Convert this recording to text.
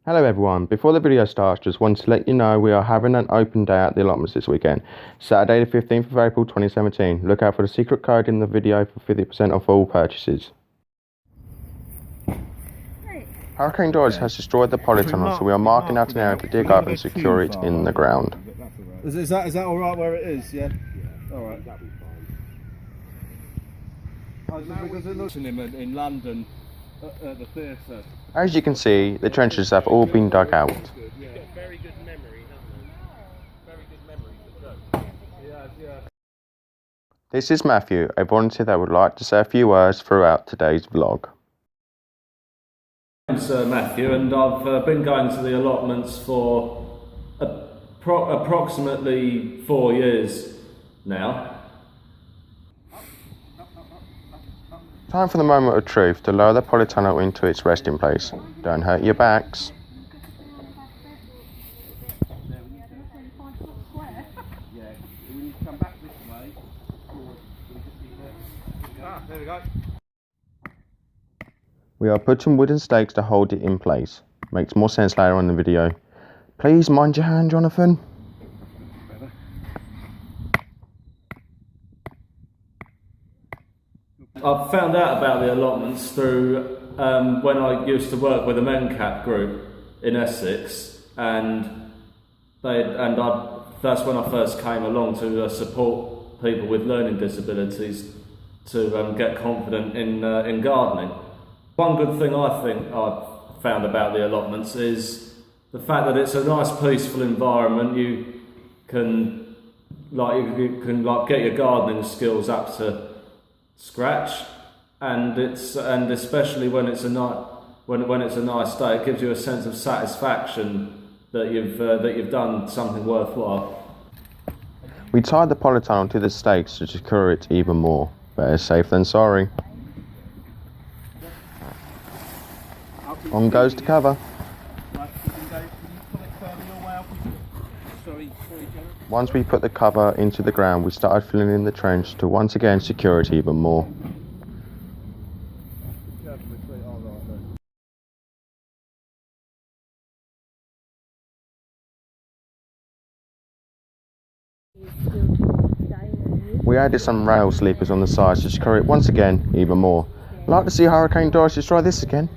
Hello everyone, before the video starts, just wanted to let you know we are having an open day at the allotments this weekend. Saturday the 15th of April 2017. Look out for the secret code in the video for 50% off all purchases. Hurricane Doris has destroyed the polytunnel, so we are marking out an area to dig up and secure it in the ground. Is that alright where it is, yeah? Alright. Because it looks in London at the theatre. As you can see, the trenches have all been dug out. Very good memory, hasn't he? Very good memory for Joe. Yeah. This is Matthew, a volunteer that would like to say a few words throughout today's vlog. My name's Matthew, and I've been going to the allotments for approximately 4 years now. Time for the moment of truth to lower the polytunnel into its resting place. Don't hurt your backs. There we go. We are putting wooden stakes to hold it in place. Makes more sense later on in the video. Please mind your hand, Jonathan. I found out about the allotments through when I used to work with a MenCap group in Essex, and that's when I first came along to support people with learning disabilities to get confident in gardening. One good thing I think I've found about the allotments is the fact that it's a nice peaceful environment. You can get your gardening skills up to scratch, and especially when it's a nice day, it gives you a sense of satisfaction that you've done something worthwhile. We tied the polytunnel to the stakes to secure it even more. Better safe than sorry. On goes to cover. Once we put the cover into the ground, we started filling in the trench to once again secure it even more. We added some rail sleepers on the sides to secure it once again even more. Like to see Hurricane Doris destroy this again?